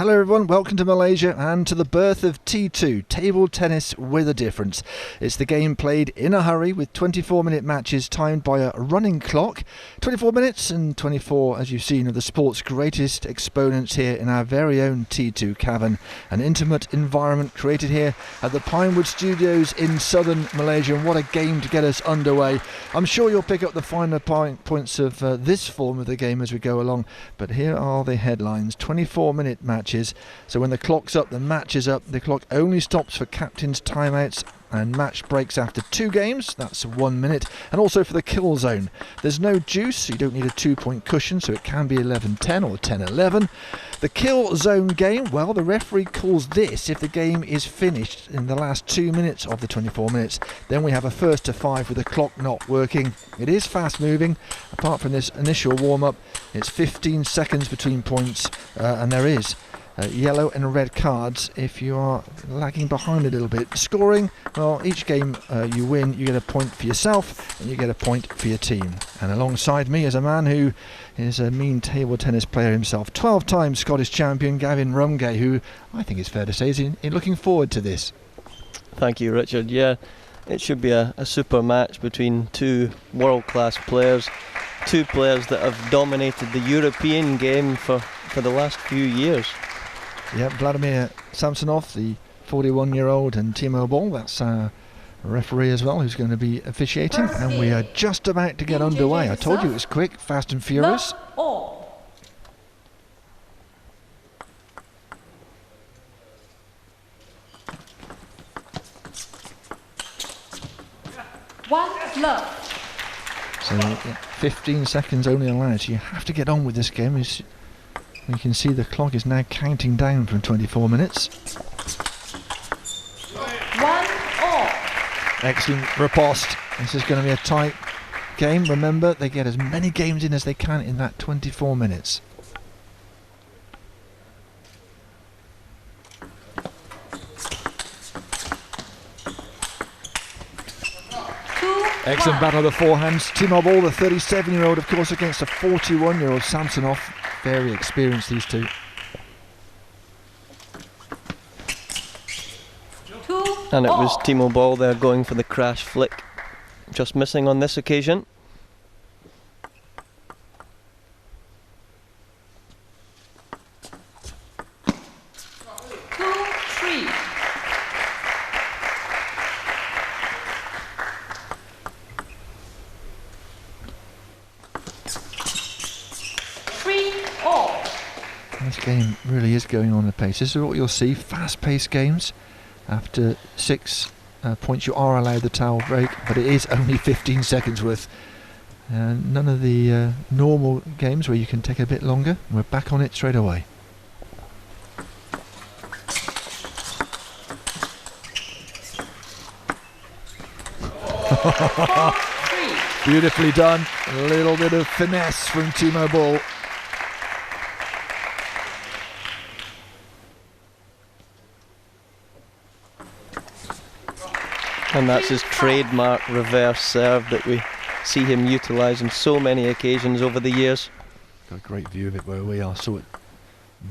Hello everyone, welcome to Malaysia and to the birth of T2, table tennis with a difference. It's the game played in a hurry with 24-minute matches timed by a running clock. 24 minutes and 24, as you've seen, of the sport's greatest exponents here in our very own T2 cavern. An intimate environment created here at the Pinewood Studios in southern Malaysia, and what a game to get us underway. I'm sure you'll pick up the finer points of this form of the game as we go along, but here are the headlines. 24-minute matches. So when the clock's up, the match is up. The clock only stops for captain's timeouts and match breaks after 2 games. That's 1 minute. And also for the kill zone. There's no juice, so you don't need a 2-point cushion, so it can be 11-10 or 10-11. The kill zone game, well, the referee calls this if the game is finished in the last 2 minutes of the 24 minutes. Then we have a first to 5 with the clock not working. It is fast moving. Apart from this initial warm-up, it's 15 seconds between points, and there is yellow and red cards if you are lagging behind a little bit. Scoring, well, each game you win, you get a point for yourself and you get a point for your team. And alongside me is a man who is a mean table tennis player himself, 12-time Scottish champion Gavin Rumgay, who I think it's fair to say is looking forward to this. Thank you, Richard. Yeah, it should be a super match between two world-class players, two players that have dominated the European game for the last few years. Yeah, Vladimir Samsonov, the 41-year-old, and Timo Boll, that's our referee as well, who's going to be officiating. And we are just about to get underway. I told you it was quick, fast and furious. So yeah, 15 seconds only allowed, so you have to get on with this game. You can see the clock is now counting down from 24 minutes. 1-all. Excellent riposte. This is going to be a tight game. Remember, they get as many games in as they can in that 24 minutes. Excellent battle of the forehands. Timo Boll, the 37-year-old, of course, against a 41-year-old Samsonov. Very experienced, these two. And it was Timo Boll there going for the crash flick, just missing on this occasion. This game really is going on at pace. This is what you'll see, fast-paced games. After 6 points you are allowed the towel break, but it is only 15 seconds worth. None of the normal games where you can take a bit longer. We're back on it straight away. Beautifully done. A little bit of finesse from Timo Boll. And that's his trademark reverse serve that we see him utilise on so many occasions over the years. Got a great view of it where we are, so it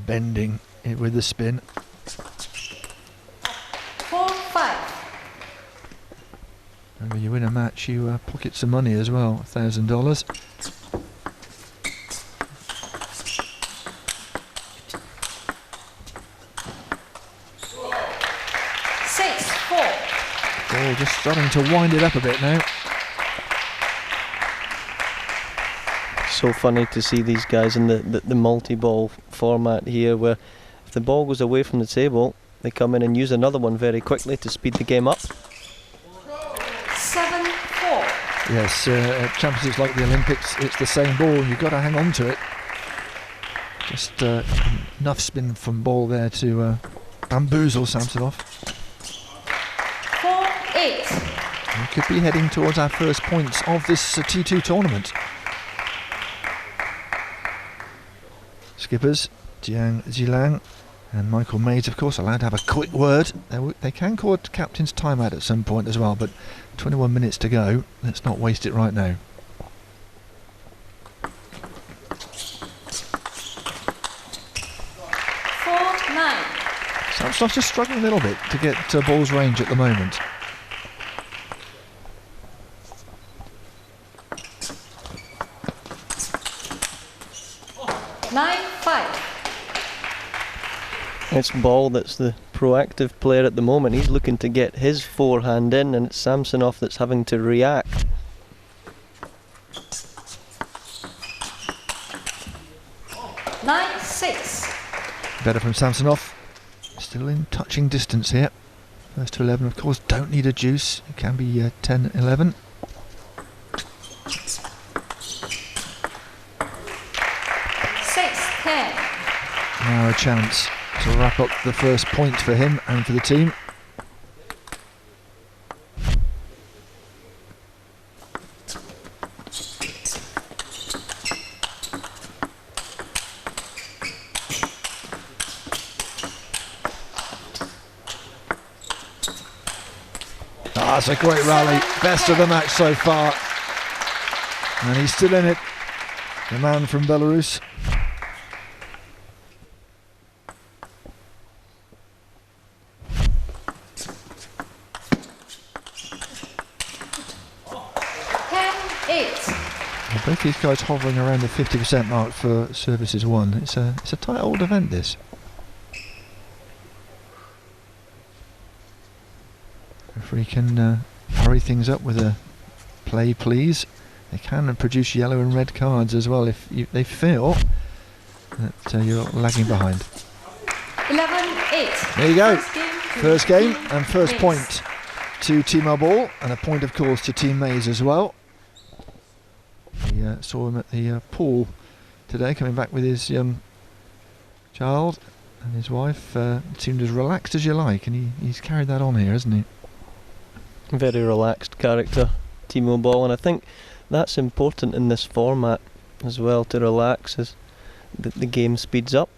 bending it with the spin. 4-5. And when you win a match, you pocket some money as well, $1,000. Oh, just starting to wind it up a bit now. So funny to see these guys in the multi-ball format here, where if the ball goes away from the table, they come in and use another one very quickly to speed the game up. 7-4. Yes, at championships like the Olympics, it's the same ball. You've got to hang on to it. Just enough spin from Boll there to bamboozle Samsonov. 4-8. We could be heading towards our first points of this T2 tournament. Skippers Jiang Zilang and Michael Mays, of course, allowed to have a quick word. They can call it captain's timeout at some point as well, but 21 minutes to go. Let's not waste it right now. Samsonov's just struggling a little bit to get Boll's range at the moment. It's Boll that's the proactive player at the moment. He's looking to get his forehand in, and it's Samsonov that's having to react. Better from Samsonov. Still in touching distance here. First to 11, of course, don't need a deuce. It can be 10-11. Now a chance to wrap up the first point for him and for the team. That's a great rally, best of the match so far, and he's still in it, the man from Belarus. Both these guys hovering around the 50% mark for services won. It's a tight old event, this. Referee can hurry things up with a play, please. They can produce yellow and red cards as well if they feel that you're lagging behind. 11-8. There you go. First game and first point to Timo Boll, and a point, of course, to Team Mays as well. We saw him at the pool today, coming back with his young child and his wife. Seemed as relaxed as you like, and he's carried that on here, hasn't he? Very relaxed character, Timo Boll, and I think that's important in this format as well, to relax as the game speeds up.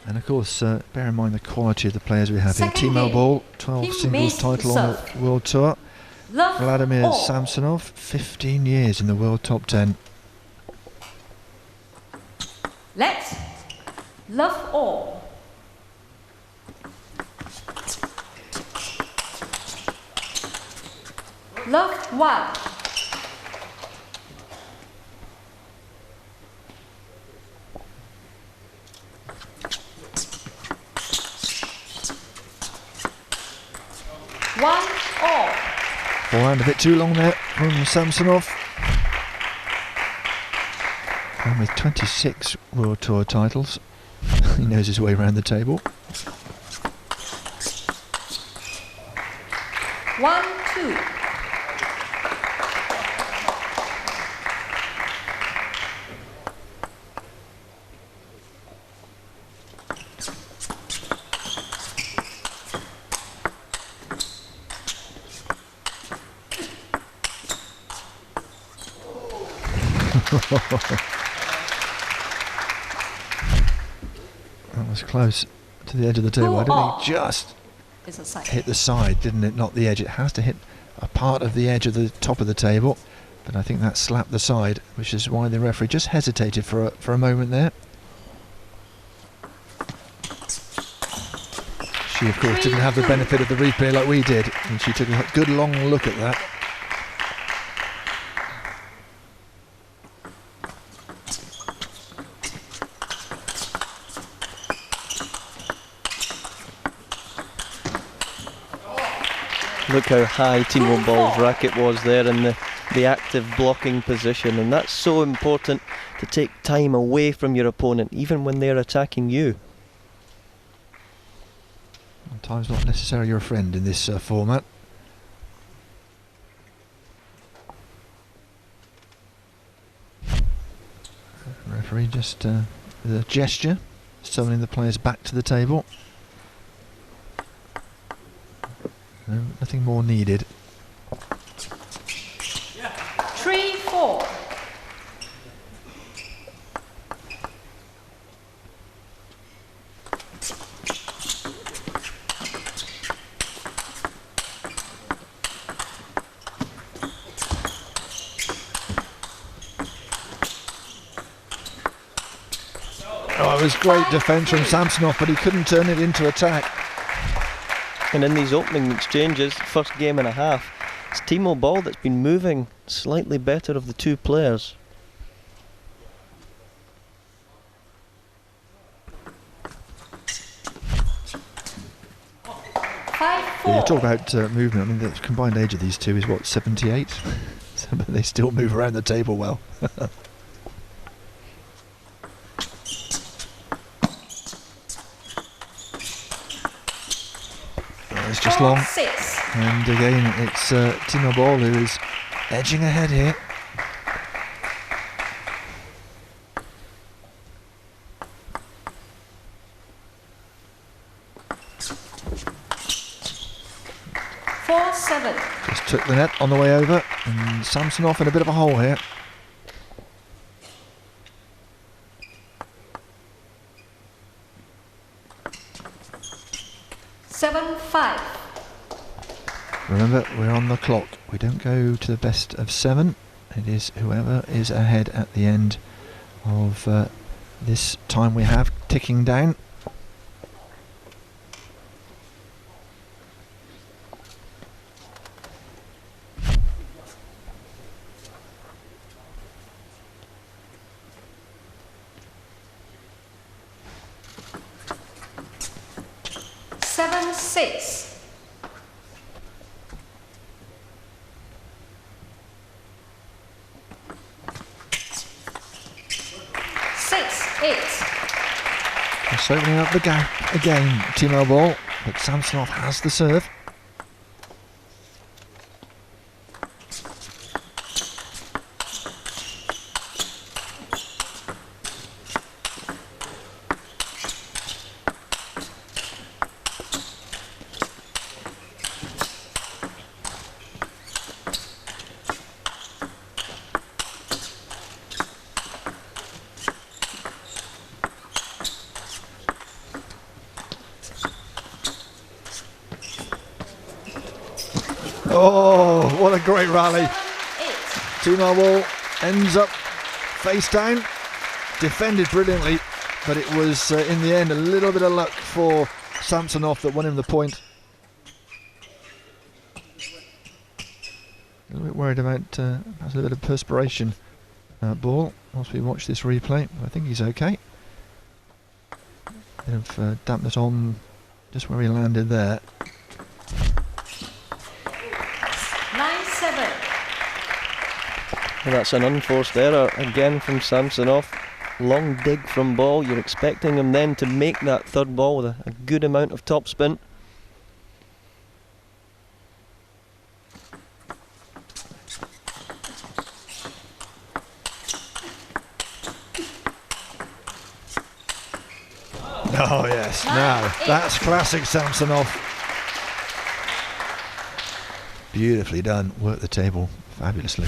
And of course, bear in mind the quality of the players we have here. Timo Boll, 12 singles title on the World Tour. Vladimir Samsonov, 15 years in the World Top 10. Let's love all. Love one. One all. Forehand a bit too long there from Samsonov. And with 26 World Tour titles, he knows his way around the table. 1-2. That was close to the edge of the table. I don't think just hit the side, didn't it? Not the edge. It has to hit a part of the edge of the top of the table, but I think that slapped the side, which is why the referee just hesitated for a moment there. She, of course, didn't have the benefit of the replay like we did, and she took a good long look at that. Look how high Timo Boll's racket was there in the active blocking position, and that's so important, to take time away from your opponent even when they're attacking you. Time's not necessarily your friend in this format. The referee just with a gesture summoning the players back to the table. No, nothing more needed. 3-4. Oh, it was great defence from Samsonov, but he couldn't turn it into attack. And in these opening exchanges, first game and a half, it's Timo Boll that's been moving slightly better of the two players. Yeah, you talk about movement. I mean, the combined age of these two is what, 78? But they still move around the table well. It's just long. 6. And again, it's Timo Boll who is edging ahead here. Just took the net on the way over, and Samsonov in a bit of a hole here. Remember, we're on the clock. We don't go to the best of 7. It is whoever is ahead at the end of this time we have ticking down. Just opening up the gap again, Timo Boll, but Samsonov has the serve. Oh, what a great rally. Timo Boll ends up face down, defended brilliantly, but it was in the end a little bit of luck for Samsonov that won him the point. A little bit worried about perhaps a little bit of perspiration. Boll, once we watch this replay, I think he's okay. Bit of dampness on just where he landed there. 9-7. Well, that's an unforced error again from Samsonov. Long dig from Boll. You're expecting him then to make that third ball with a good amount of topspin. Oh yes, now that's classic Samsonov. Beautifully done, worked the table fabulously.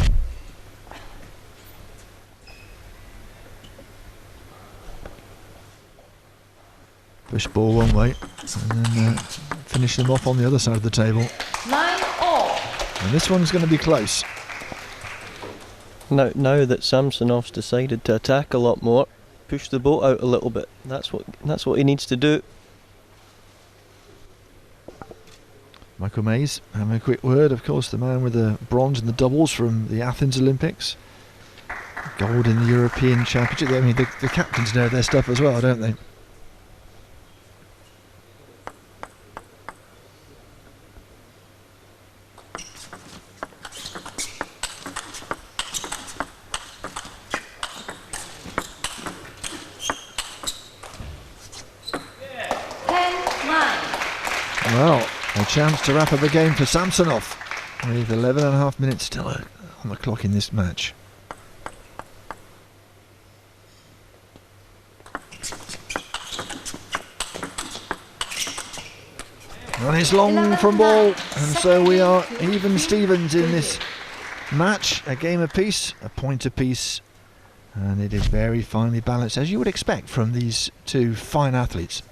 Push ball one way and then finish them off on the other side of the table. 9-all. And this one's going to be close. Now that Samsonov's decided to attack a lot more, push the boat out a little bit. That's what he needs to do. Michael Mays having a quick word, of course, the man with the bronze in the doubles from the Athens Olympics. Gold in the European Championship. I mean, the captains know their stuff as well, don't they? Well, a chance to wrap up the game for Samsonov with 11.5 minutes still on the clock in this match. And it's long from Boll, and so we are even Stevens in this match. A game apiece, a point apiece, and it is very finely balanced, as you would expect from these two fine athletes.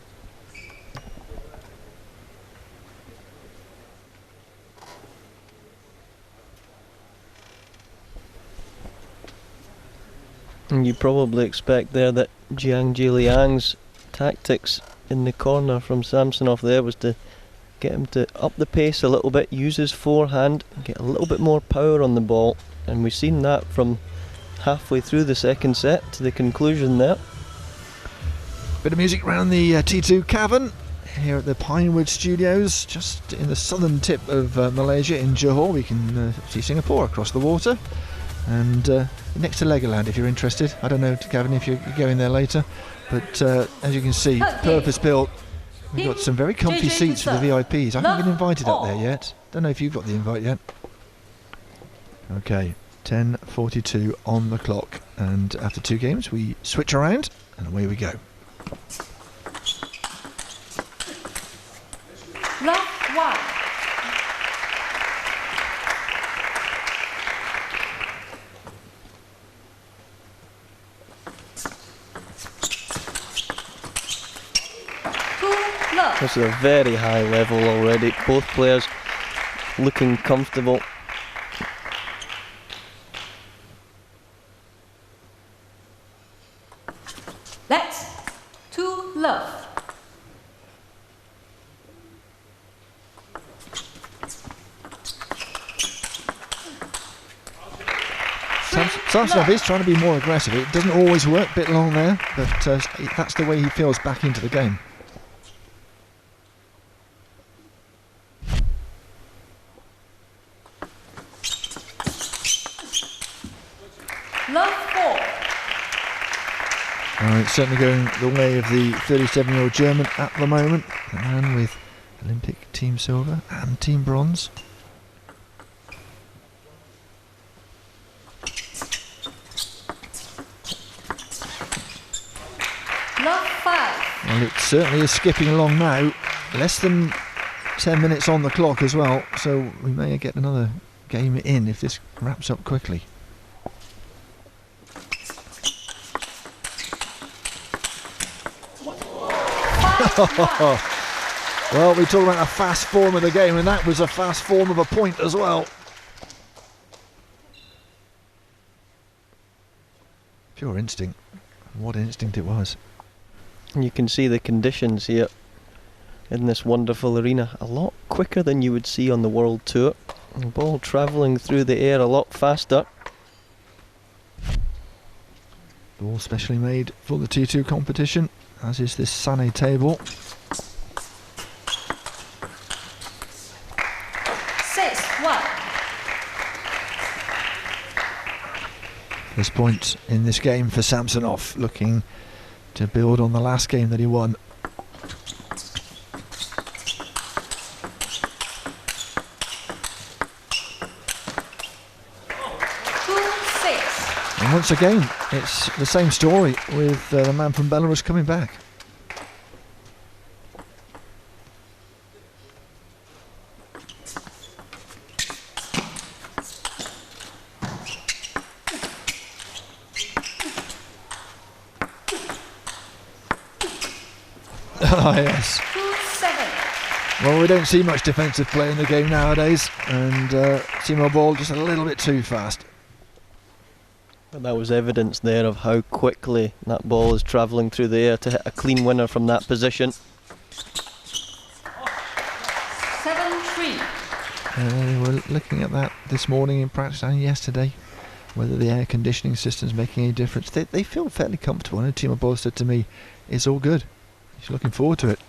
And you probably expect there that Jiang Jiliang's tactics in the corner from Samsonov there was to get him to up the pace a little bit, use his forehand, get a little bit more power on the ball, and we've seen that from halfway through the second set to the conclusion there. Bit of music around the T2 cavern here at the Pinewood Studios, just in the southern tip of Malaysia in Johor. We can see Singapore across the water, and next to Legoland if you're interested. I don't know, Gavin, if you're going there later, but as you can see, purpose built. We've got some very comfy seats for the VIPs. I haven't been invited up there yet. Don't know if you've got the invite yet. Okay, 10:42 on the clock, and after 2 games we switch around and away we go. Love 1. This is a very high level already. Both players looking comfortable. Let's 2 love. Samsonov is trying to be more aggressive. It doesn't always work, bit long there, but that's the way he feels back into the game. Love 4. It's certainly going the way of the 37-year-old German at the moment, the man with Olympic team silver and team bronze. Love 5. Well, it certainly is skipping along now. Less than 10 minutes on the clock as well, so we may get another game in if this wraps up quickly. Well, we talk about a fast form of the game, and that was a fast form of a point as well. Pure instinct. What instinct it was. And you can see the conditions here in this wonderful arena a lot quicker than you would see on the World Tour. The ball travelling through the air a lot faster. Ball specially made for the T2 competition, as is this Sané table. 6-1. This point in this game for Samsonov, looking to build on the last game that he won. And once again, it's the same story with the man from Belarus coming back. Oh yes. 2-7. Well, we don't see much defensive play in the game nowadays, and Timo Boll just a little bit too fast. And that was evidence there of how quickly that ball is travelling through the air to hit a clean winner from that position. 7-3. We were looking at that this morning in practice and yesterday, whether the air conditioning system's making any difference. They feel fairly comfortable. I know Timo Boll said to me, it's all good. He's looking forward to it.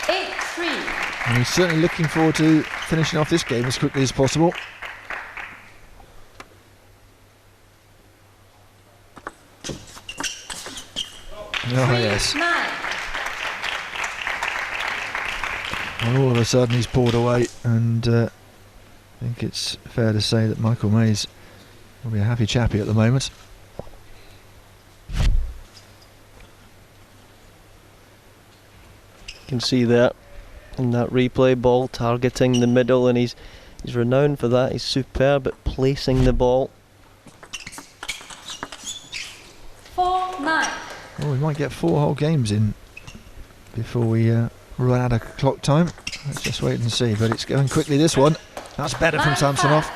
8-3. And he's certainly looking forward to finishing off this game as quickly as possible. Oh yes. 9. And all of a sudden he's pulled away, and I think it's fair to say that Michael Mays will be a happy chappy at the moment. You can see that in that replay, ball targeting the middle, and he's renowned for that. He's superb at placing the ball. 4-9. Well, we might get 4 whole games in before we run out of clock time. Let's just wait and see, but it's going quickly, this one. That's better from Samsonov.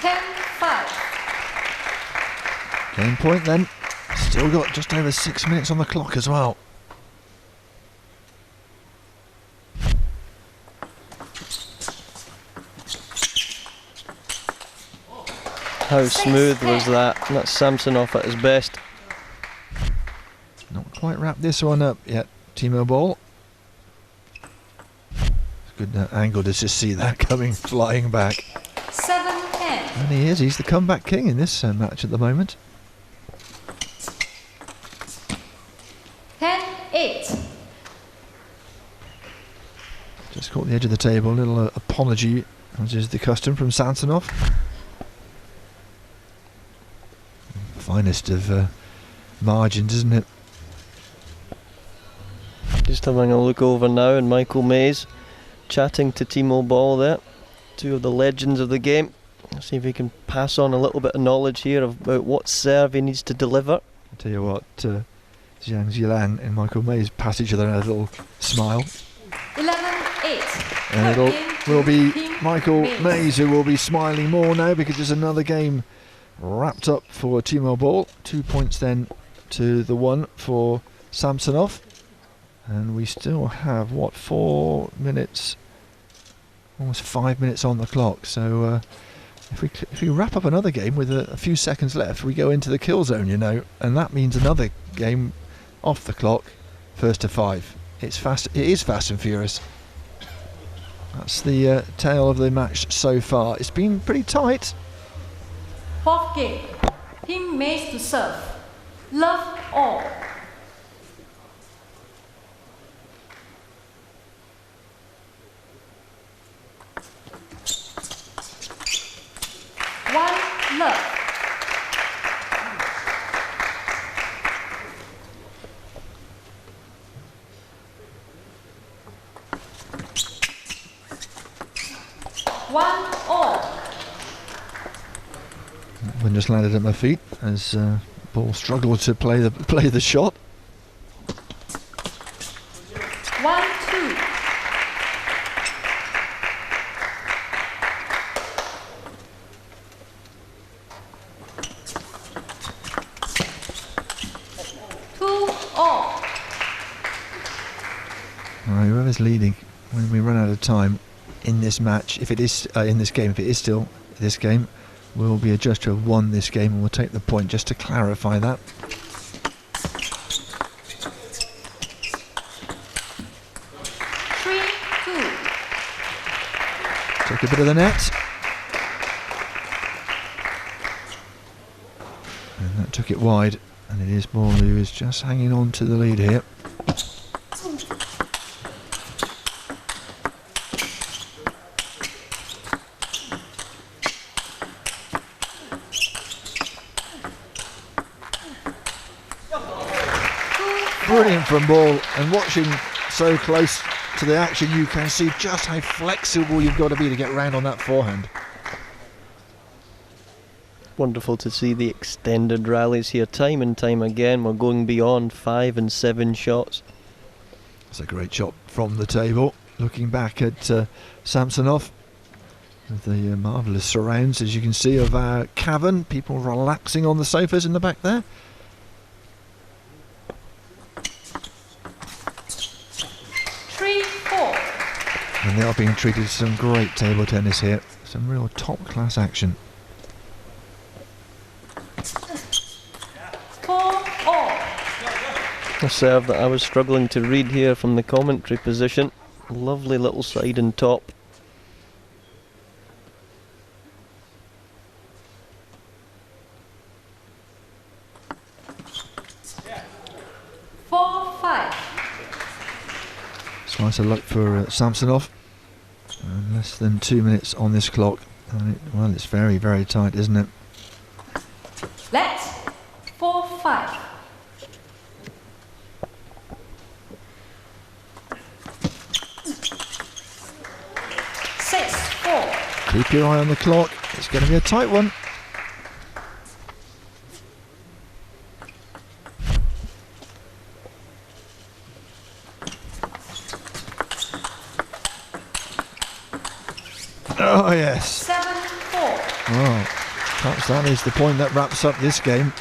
10-5. Game point then. Still got just over 6 minutes on the clock as well. How smooth was that? That's Samsonov at his best. Not quite wrapped this one up yet, Timo Boll. Good angle to just see that coming flying back. 7-10. And he's the comeback king in this match at the moment. 10-8. Just caught the edge of the table, a little apology, as is the custom from Samsonov. Finest of margins, isn't it? Just having a look over now, and Michael Mays chatting to Timo Boll there, two of the legends of the game. Let's see if he can pass on a little bit of knowledge here about what serve he needs to deliver. I'll tell you what, Zhang Zilan and Michael Mays pass each other a little smile. 11-8. And will be Michael Mays who will be smiling more now, because there's another game wrapped up for Timo Boll. 2 points then to the 1 for Samsonov. And we still have, 4 minutes, almost 5 minutes on the clock. So if we wrap up another game with a few seconds left, we go into the kill zone, you know, and that means another game off the clock, first to 5. It is fast and furious. That's the tale of the match so far. It's been pretty tight. 4th game. Team Mays to serve. Love all. One love. One all. One just landed at my feet as Ball struggled to play the shot. 1-2. Whoever's leading when we run out of time in this match, if it is in this game, if it is still this game, will be adjudged to have won this game, and we'll take the point just to clarify that. Take a bit of the net. And that took it wide, and it is Ball who is just hanging on to the lead here. Brilliant from Ball, and watching so close to the action you can see just how flexible you've got to be to get round on that forehand. Wonderful to see the extended rallies here time and time again. We're going beyond 5 and 7 shots. It's a great shot from the table. Looking back at Samsonov with the marvellous surrounds, as you can see, of our cavern, people relaxing on the sofas in the back there. And they are being treated to some great table tennis here. Some real top class action. 4-all. A serve that I was struggling to read here from the commentary position. Lovely little side and top. Slice of luck for Samsonov. Less than 2 minutes on this clock. And well, it's very, very tight, isn't it? Let's 4-5. Keep your eye on the clock. It's going to be a tight one. Oh yes. 7-4. Well, perhaps that is the point that wraps up this game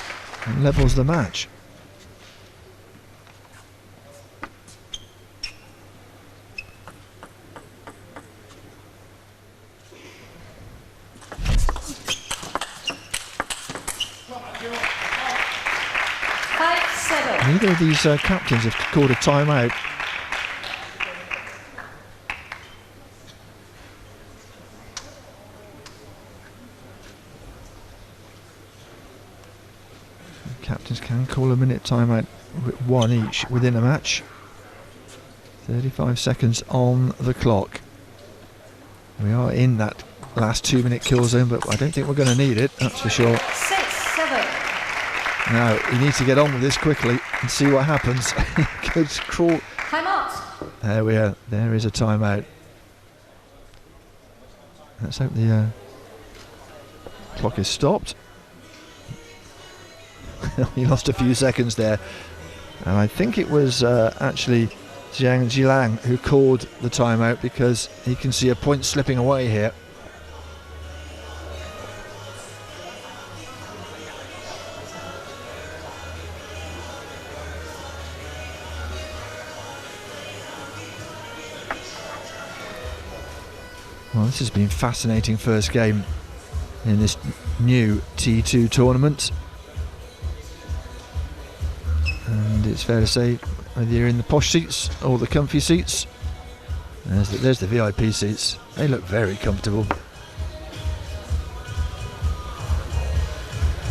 and levels the match. Neither of these captains have called a timeout. Captains can call a minute timeout, one each within a match. 35 seconds on the clock. We are in that last 2-minute kill zone, but I don't think we're going to need it, that's for sure. 6-7. Now, he needs to get on with this quickly and see what happens. He could crawl. Timeout. There we are. There is a timeout. Let's hope the clock is stopped. He lost a few seconds there. And I think it was actually Jiang Jilang who called the timeout because he can see a point slipping away here. Well, this has been fascinating first game in this new T2 tournament. And it's fair to say, whether you're in the posh seats or the comfy seats, there's the VIP seats. They look very comfortable.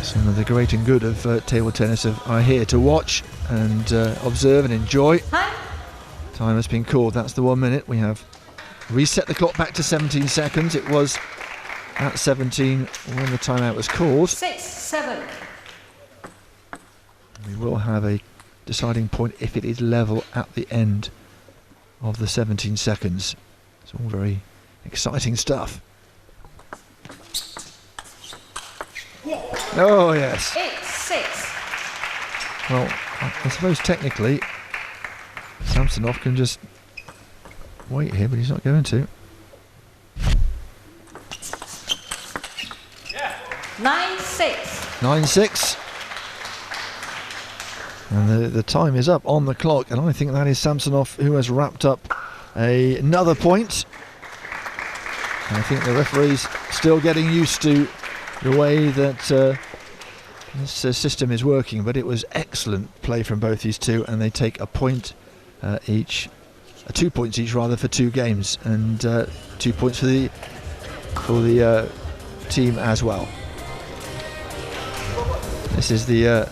Some of the great and good of table tennis are here to watch and observe and enjoy. Time has been called. That's the 1 minute. We have reset the clock back to 17 seconds. It was at 17 when the timeout was called. 6-7. We will have a deciding point if it is level at the end of the 17 seconds. It's all very exciting stuff. Oh yes. 8-6. Well, I suppose technically Samsonov can just wait here, but he's not going to. 9-6. 9-6. And the time is up on the clock, and I think that is Samsonov who has wrapped up another point. And I think the referee's still getting used to the way that this system is working, but it was excellent play from both these two, and they take a point each, 2 points each rather, for 2 games, and 2 points for the team as well. This is the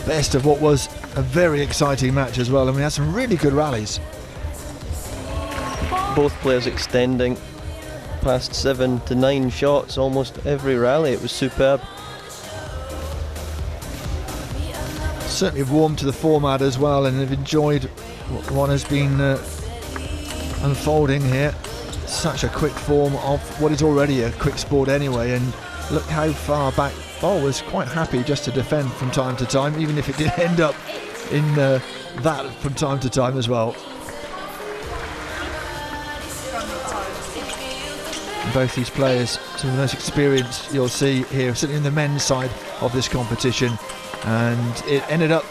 best of what was a very exciting match as well, and we had some really good rallies. Both players extending past 7 to 9 shots almost every rally. It was superb. Certainly warmed to the format as well, and have enjoyed what has been unfolding here. Such a quick form of what is already a quick sport anyway, and look how far back. Boll was quite happy just to defend from time to time, even if it did end up in that from time to time as well. And both these players, some of the most experienced you'll see here, certainly in the men's side of this competition, and it ended up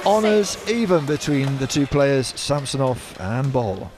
honours even between the two players, Samsonov and Boll.